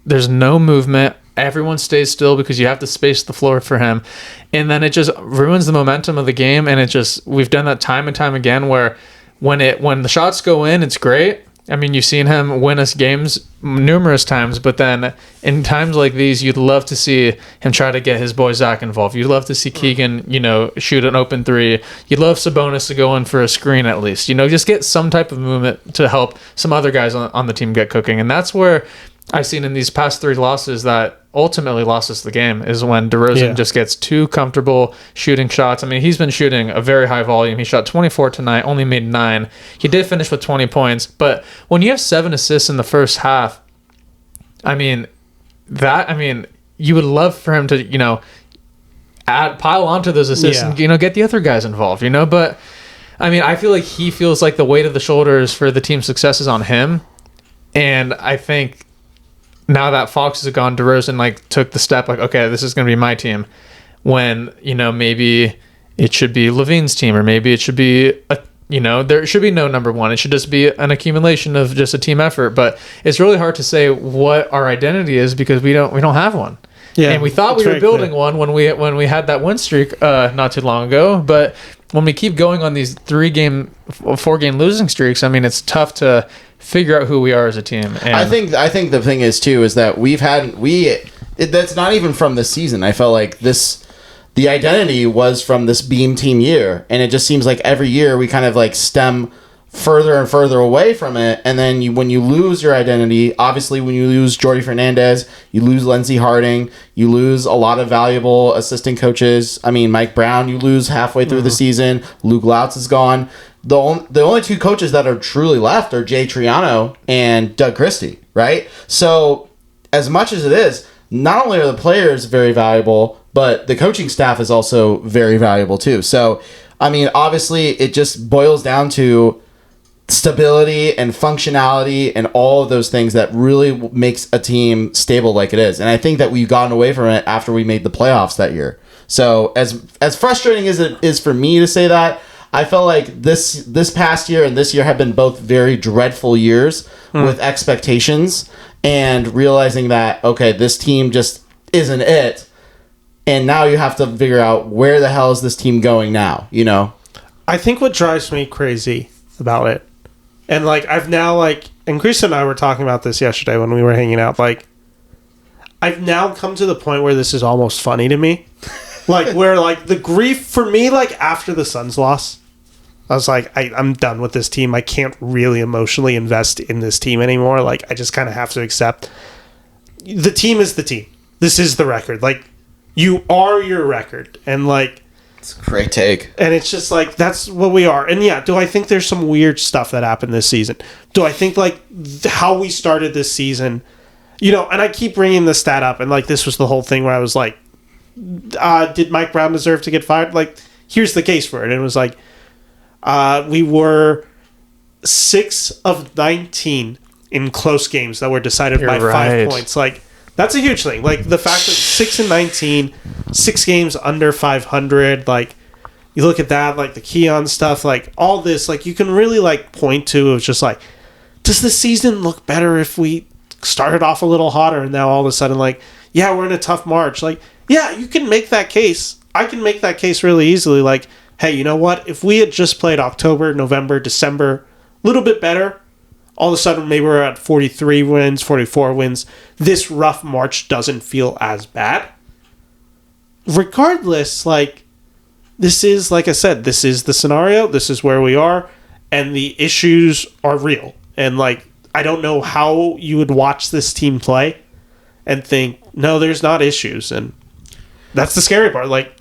there's no movement. Everyone stays still because you have to space the floor for him. And then it just ruins the momentum of the game. And we've done that time and time again where when the shots go in, it's great. I mean, you've seen him win us games numerous times, but then in times like these, you'd love to see him try to get his boy Zach involved. You'd love to see Keegan, shoot an open three. You'd love Sabonis to go in for a screen at least. Just get some type of movement to help some other guys on the team get cooking. And that's where I've seen in these past three losses that ultimately lost us the game is when DeRozan just gets too comfortable shooting shots. I mean, he's been shooting a very high volume. He shot 24 tonight, only made 9. He did finish with 20 points. But when you have 7 assists in the first half, you would love for him to, pile onto those assists and, get the other guys involved, But, I feel like he feels like the weight of the shoulders for the team's success is on him. And I think now that Fox is gone, DeRozan took the step okay, this is going to be my team. When maybe it should be LaVine's team, or maybe it should be there should be no number one. It should just be an accumulation of just a team effort. But it's really hard to say what our identity is because we don't have one. Yeah, and we thought we were building one when we had that win streak not too long ago. But when we keep going on these 4-game losing streaks, it's tough to figure out who we are as a team. And I think the thing is too is that that's not even from this season. I felt like the identity was from this Beam Team year, and it just seems like every year we kind of stem further and further away from it. And then when you lose your identity, obviously when you lose Jordy Fernandez, you lose Lindsey Harding, you lose a lot of valuable assistant coaches. Mike Brown, you lose halfway through the season. Luke Lautz is gone. The only two coaches that are truly left are Jay Triano and Doug Christie, right? So as much as it is, not only are the players very valuable, but the coaching staff is also very valuable too. So I mean, obviously, it just boils down to stability and functionality and all of those things that really makes a team stable like it is. And I think that we've gotten away from it after we made the playoffs that year. So as frustrating as it is for me to say that, I felt like this past year and this year have been both very dreadful years with expectations and realizing that, okay, this team just isn't it. And now you have to figure out where the hell is this team going now, you know? I think what drives me crazy about it, and like I've now like, and Chris and I were talking about this yesterday when we were hanging out, like I've now come to the point where this is almost funny to me. Like where like the grief for me, like after the Suns loss, I was like, I'm done with this team. I can't really emotionally invest in this team anymore. Like I just kind of have to accept the team is the team. This is the record. Like you are your record. And like, it's a great take. And it's just like, that's what we are. And yeah, do I think there's some weird stuff that happened this season? Do I think like how we started this season, you know, and I keep bringing the stat up and like, this was the whole thing where I was like, did Mike Brown deserve to get fired? Like, here's the case for it. And it was like, we were 6 of 19 in close games that were decided by 5 points. Like, that's a huge thing. Like, the fact that 6 and 19, 6 games under 500, like, you look at that, like, the Keon stuff, like, all this, like, you can really, like, point to, it's just like, does the season look better if we started off a little hotter and now all of a sudden, like, yeah, we're in a tough March. Like, yeah, you can make that case. I can make that case really easily. Like, hey, you know what? If we had just played October, November, December, a little bit better, all of a sudden maybe we're at 43 wins, 44 wins. This rough March doesn't feel as bad. Regardless, like, this is, like I said, this is the scenario. This is where we are. And the issues are real. And, like, I don't know how you would watch this team play and think, no, there's not issues. And that's the scary part. Like,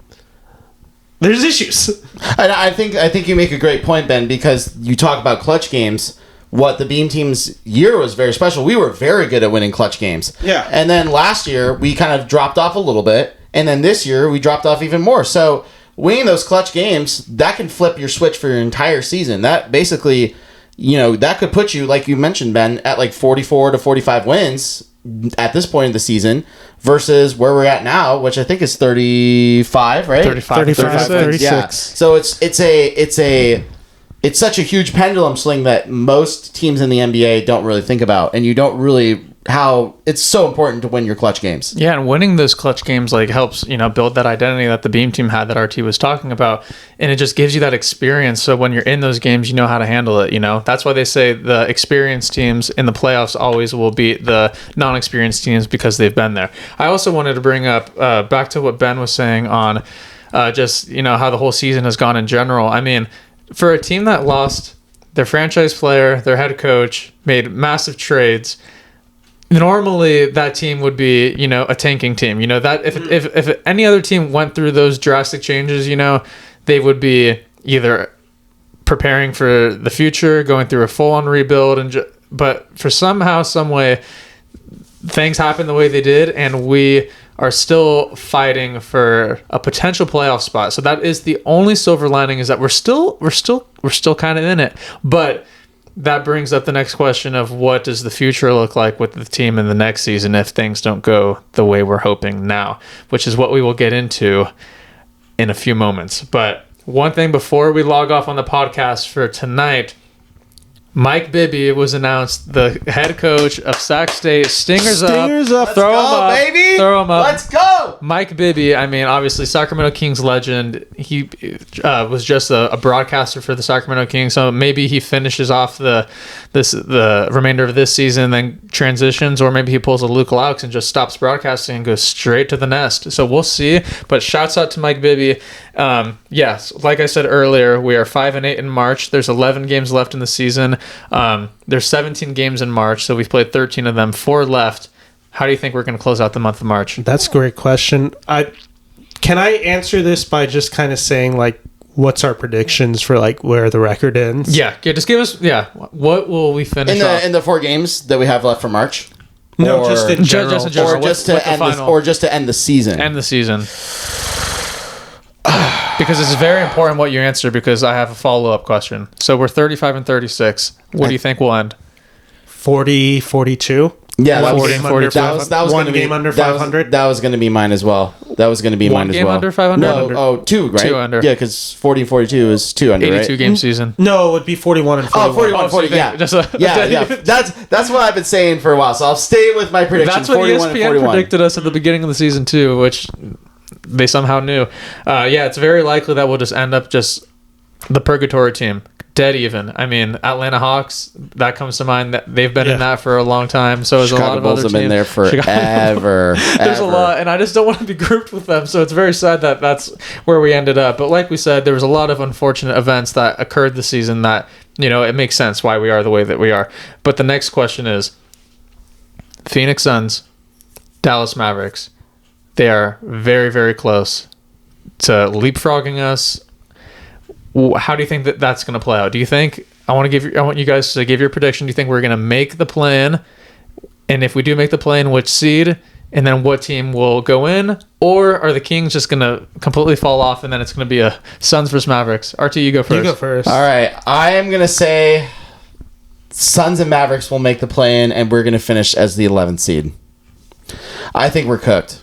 there's issues. And I think you make a great point, Ben, because you talk about clutch games. What the Beam team's year was very special. We were very good at winning clutch games. Yeah. And then last year, we kind of dropped off a little bit. And then this year, we dropped off even more. So winning those clutch games, that can flip your switch for your entire season. That basically, you know, that could put you, like you mentioned, Ben, at like 44 to 45 wins at this point of the season versus where we're at now, which I think is 35, right? 35 36. Yeah. So it's such a huge pendulum swing that most teams in the NBA don't really think about, and you don't really how it's so important to win your clutch games. Yeah, and winning those clutch games like helps, you know, build that identity that the Beam team had that RT was talking about, and it just gives you that experience. So when you're in those games, you know how to handle it. You know, that's why they say the experienced teams in the playoffs always will beat the non-experienced teams because they've been there. I also wanted to bring up back to what Ben was saying on just, you know, how the whole season has gone in general. I mean, for a team that lost their franchise player, their head coach, made massive trades, normally that team would be, you know, a tanking team. You know, that if any other team went through those drastic changes, you know, they would be either preparing for the future, going through a full-on rebuild, but for somehow, some way, things happened the way they did, and we are still fighting for a potential playoff spot. So that is the only silver lining, is that we're still kind of in it. But that brings up the next question of what does the future look like with the team in the next season if things don't go the way we're hoping now, which is what we will get into in a few moments. But one thing before we log off on the podcast for tonight, Mike Bibby was announced the head coach of Sac State. Stingers up. Throw him up, baby. Throw him up. Let's go. Mike Bibby, I mean, obviously Sacramento Kings legend. He was just a broadcaster for the Sacramento Kings, so maybe he finishes off the remainder of this season, then transitions, or maybe he pulls a Luke Laux and just stops broadcasting and goes straight to the nest. So we'll see. But shouts out to Mike Bibby. Yes, like I said earlier, we are 5-8 in March. There's 11 games left in the season. There's 17 games in March, so we've played 13 of them, 4 left. How do you think we're going to close out the month of March? That's a great question. Can I answer this by just kind of saying, like, what's our predictions for, like, where the record ends? Yeah, just give us, what will we finish off? In the 4 games that we have left for March? No, just in general. Just in general. Or just to end the season. End the season. Because it's very important what you answer, because I have a follow-up question. So we're 35 and 36. What do you think we'll end? 40, 42. Yeah, that was 40 and 42. that was One gonna be, game under that was- 500? That was going to be mine as well. That was going to be One mine as game well. under 500? No, 2, right? 2 under. Yeah, because 40 and 42 is 2 under, 82 right? game season. No, it would be 41 and 41. Oh, 41, Oh, so 40, you think yeah. just a- yeah. That's what I've been saying for a while, so I'll stay with my prediction. That's what 41 and ESPN 41. predicted us at the beginning of the season too, which they somehow knew. Yeah, it's very likely that we'll just end up just the purgatory team, dead even. I mean, Atlanta Hawks, that comes to mind. That they've been in that for a long time. So is a Chicago lot of Bulls other have teams. been there forever. There's a lot, and I just don't want to be grouped with them. So it's very sad that that's where we ended up. But like we said, there was a lot of unfortunate events that occurred this season that, it makes sense why we are the way that we are. But the next question is Phoenix Suns, Dallas Mavericks. They are very, very close to leapfrogging us. How do you think that that's going to play out? Do you think I want you guys to give your prediction? Do you think we're going to make the play-in? And if we do make the play-in, which seed? And then what team will go in? Or are the Kings just going to completely fall off and then it's going to be a Suns versus Mavericks? RT, you go first. You go first. All right, I am going to say Suns and Mavericks will make the play-in, and we're going to finish as the 11th seed. I think we're cooked.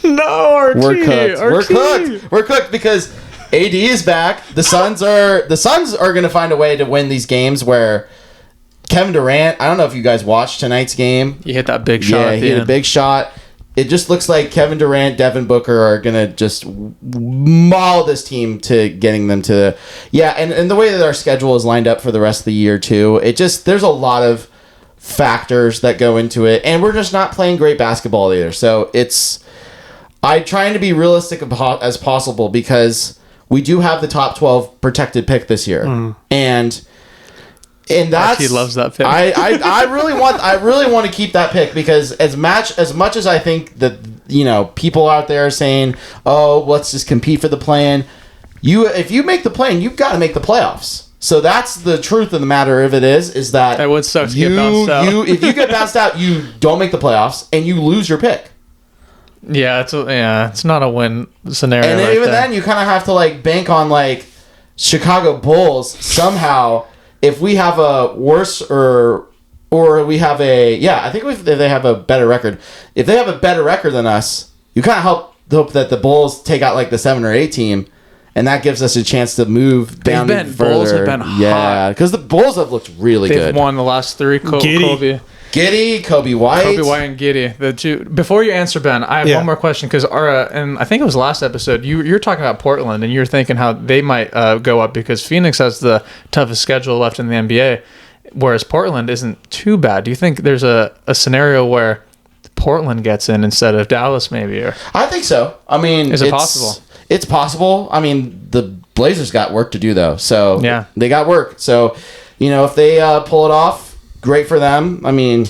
No, RT. We're cooked. RT. We're cooked. We're cooked because AD is back. The Suns are going to find a way to win these games where Kevin Durant, I don't know if you guys watched tonight's game. He hit that big shot. Yeah, at he the hit a end. big shot. It just looks like Kevin Durant, Devin Booker are going to just maul this team to getting them to... Yeah, and the way that our schedule is lined up for the rest of the year, too, there's a lot of factors that go into it, and we're just not playing great basketball either. So I'm trying to be realistic as possible because we do have the top 12 protected pick this year. And that's he loves that pick. I really want to keep that pick because as much as I think that people out there are saying, "Oh, let's just compete for the play-in." If you make the play-in, you've got to make the playoffs. So that's the truth of the matter. If it is that That would suck to get bounced out. if you get bounced out, you don't make the playoffs and you lose your pick. Yeah, it's not a win scenario. And right even there. then, you kind of have to bank on Chicago Bulls somehow. If we have a worse or we have I think if they have a better record. If they have a better record than us, you kind of hope that the Bulls take out the 7 or 8 team, and that gives us a chance to move down further. Bulls have been yeah, because the Bulls have looked really They've good. won the last 3. Giddy. Kobe White, and Giddy. The two. Before you answer, Ben, I have one more question because and I think it was last episode. You're talking about Portland, and you're thinking how they might go up because Phoenix has the toughest schedule left in the NBA, whereas Portland isn't too bad. Do you think there's a scenario where Portland gets in instead of Dallas, maybe? Or I think so. I mean, is it possible? It's possible. I mean, the Blazers got work to do though, so yeah, they got work. So if they pull it off. Great for them. I mean,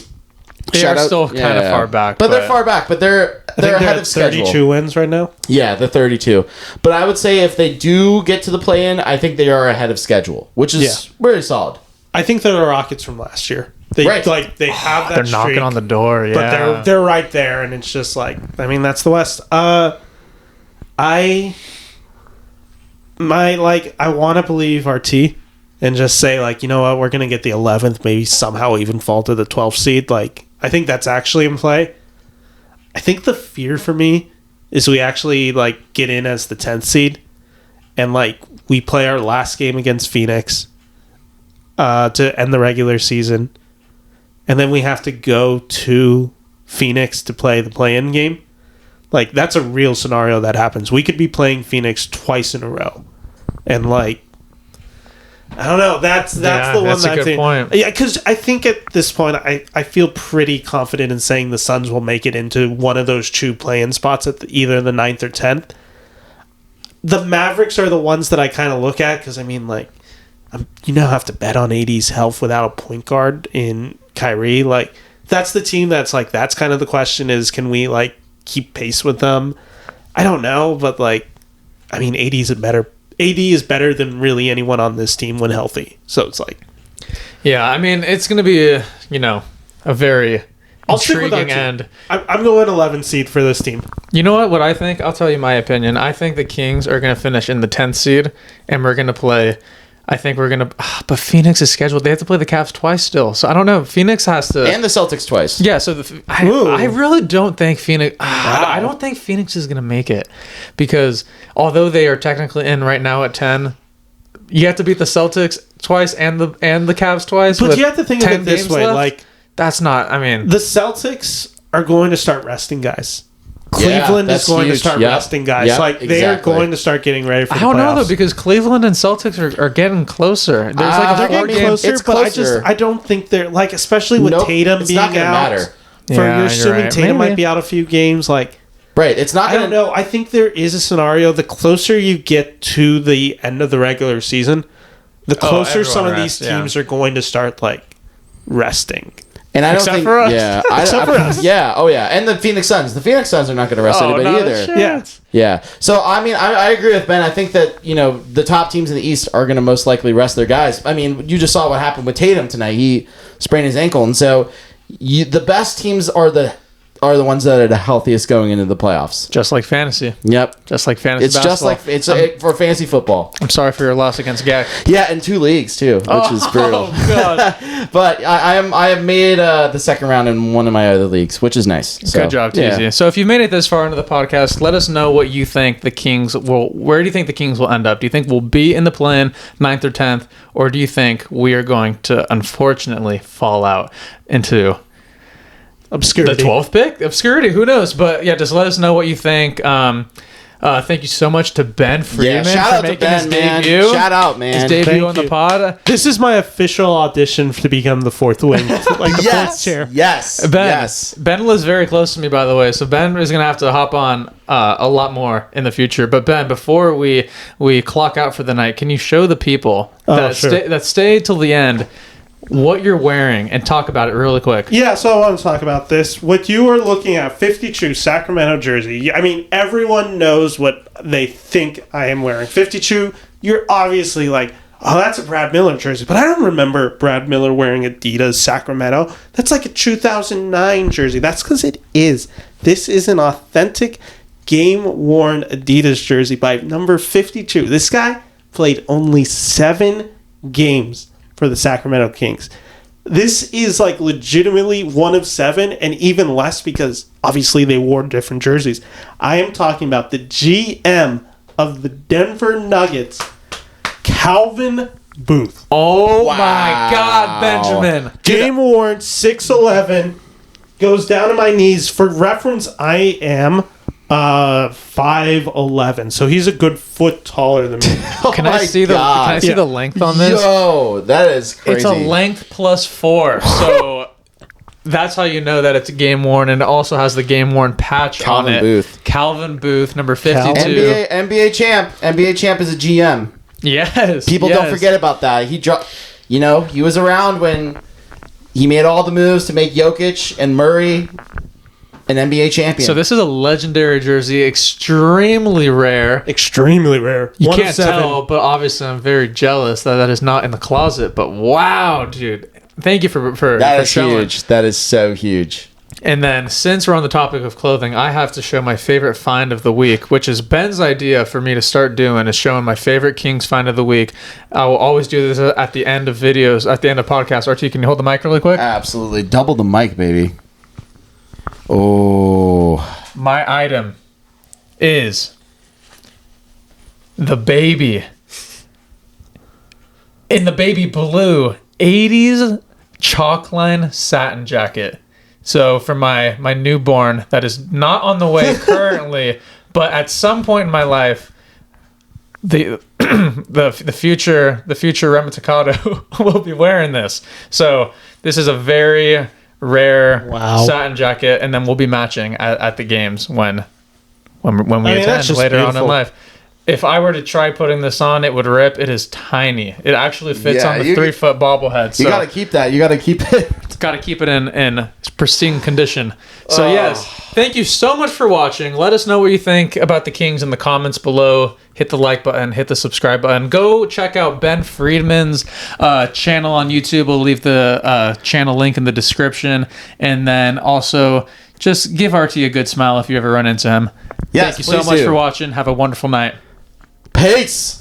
they are still kind of far back, but they're far back. But they're ahead of schedule. 32 wins right now. Yeah, the 32. But I would say if they do get to the play-in, I think they are ahead of schedule, which is very solid. I think they're the Rockets from last year. They Right. they have that. They're knocking on the door. Yeah, but they're right there, and it's just that's the West. I want to believe RT. And just say, you know what, we're going to get the 11th, maybe somehow even fall to the 12th seed. I think that's actually in play. I think the fear for me is we actually, get in as the 10th seed. And, we play our last game against Phoenix to end the regular season. And then we have to go to Phoenix to play the play-in game. That's a real scenario that happens. We could be playing Phoenix twice in a row. And, I don't know. That's the one that's that a good point. Yeah, because I think at this point, I feel pretty confident in saying the Suns will make it into one of those 2 play-in spots at either the 9th or 10th. The Mavericks are the ones that I kind of look at because, you now have to bet on AD's health without a point guard in Kyrie. That's the team that's that's kind of the question is, can we, keep pace with them? I don't know, but, AD is better than really anyone on this team when healthy. So it's yeah. I mean, it's going to be a very I'll stick with intriguing our team. end. I'm going 11 seed for this team. You know what? What I think? I'll tell you my opinion. I think the Kings are going to finish in the 10th seed, and we're going to play. I think we're going to. But Phoenix is scheduled. They have to play the Cavs twice still. So I don't know. Phoenix has to. And the Celtics twice. Yeah. So I really don't think Phoenix. I don't think Phoenix is going to make it because although they are technically in right now at 10, you have to beat the Celtics twice and the Cavs twice. But you have to think of it this way: like that's not. I mean, the Celtics are going to start resting guys. Cleveland is going to start resting guys. They are going to start getting ready for the playoffs. I don't know though because Cleveland and Celtics are getting closer. There's they're getting closer, but I don't think they're like, especially with Tatum being out. Matter. You're assuming Tatum might be out a few games. Like, right, it's not. I don't know. I think there is a scenario. The closer you get to the end of the regular season, the closer some of these teams are going to start like resting. And I don't Except think, for us. yeah, Except for us. Yeah, oh yeah, and the Phoenix Suns. The Phoenix Suns are not going to rest anybody either. Shit. Yeah. So I mean, I agree with Ben. I think that the top teams in the East are going to most likely rest their guys. I mean, you just saw what happened with Tatum tonight. He sprained his ankle, and so the best teams are the ones that are the healthiest going into the playoffs. Just like fantasy. Yep. Just like fantasy. It's basketball. just like for fantasy football. I'm sorry for your loss against Gak. Yeah, in 2 leagues too, which is brutal. Oh God. But I have made the second round in one of my other leagues, which is nice. So, Good job, TZ. So if you made it this far into the podcast, let us know what you think the Kings will. Where do you think the Kings will end up? Do you think we'll be in the play-in 9th or 10th, or do you think we are going to unfortunately fall out into Obscurity. the 12th pick? Obscurity. Who knows? But yeah, just let us know what you think. Thank you so much to Ben Freeman shout for out to making Ben, his man. debut. Shout out, man. His debut Thank on the you. pod. This is my official audition to become the fourth wing, like the fourth chair. Yes. Ben, Yes. Ben lives very close to me, by the way, so Ben is going to have to hop on a lot more in the future. But Ben, before we clock out for the night, can you show the people that stay till the end what you're wearing and talk about it really quick? Yeah, so I want to talk about this. What you are looking at, 52 Sacramento jersey. I mean, everyone knows what they think I am wearing. 52, you're obviously like, oh, that's a Brad Miller jersey. But I don't remember Brad Miller wearing Adidas Sacramento. That's like a 2009 jersey. That's because it is. This is an authentic, game-worn Adidas jersey by number 52. This guy played only 7 games for the Sacramento Kings. This is like legitimately one of 7 and even less because obviously they wore different jerseys. I am talking about the GM of the Denver Nuggets, Calvin Booth. Oh my God, Benjamin. Game worn 6'11", goes down to my knees. For reference, I am 5'11", so he's a good foot taller than me. Can I see the length on this? Yo, that is crazy. It's a length plus 4, so that's how you know that it's game worn, and it also has the game worn patch Calvin on it. Booth. Calvin Booth, number 52. NBA champ. NBA champ is a GM. Yes. People don't forget about that. He was around when he made all the moves to make Jokic and Murray an NBA champion. So this is a legendary jersey, extremely rare. Extremely rare. You One of can't 7. tell, but obviously I'm very jealous that is not in the closet. But wow, dude. Thank you for that is showing. huge. That is so huge. And then, since we're on the topic of clothing, I have to show my favorite find of the week, which is Ben's idea for me to start doing, is showing my favorite Kings find of the week. I will always do this at the end of videos, at the end of podcasts. RT, can you hold the mic really quick? Absolutely. Double the mic, baby. Oh. My item is the baby. In the baby blue 80s chalkline satin jacket. So for my newborn that is not on the way currently, but at some point in my life, the future Remitacado will be wearing this. So this is a very rare satin jacket, and then we'll be matching at the games when we attend later on in life. If I were to try putting this on, it would rip. It is tiny. It actually fits on the 3-foot bobblehead. So. You gotta keep that. You gotta keep it. got to keep it in pristine condition. So yes, thank you so much for watching. Let us know what you think about the Kings in the comments below. Hit the like button, hit the subscribe button. Go check out Ben Friedman's channel on YouTube. We'll leave the channel link in the description. And then also just give RT a good smile if you ever run into him. Yes, thank you so much for watching. Have a wonderful night. Peace.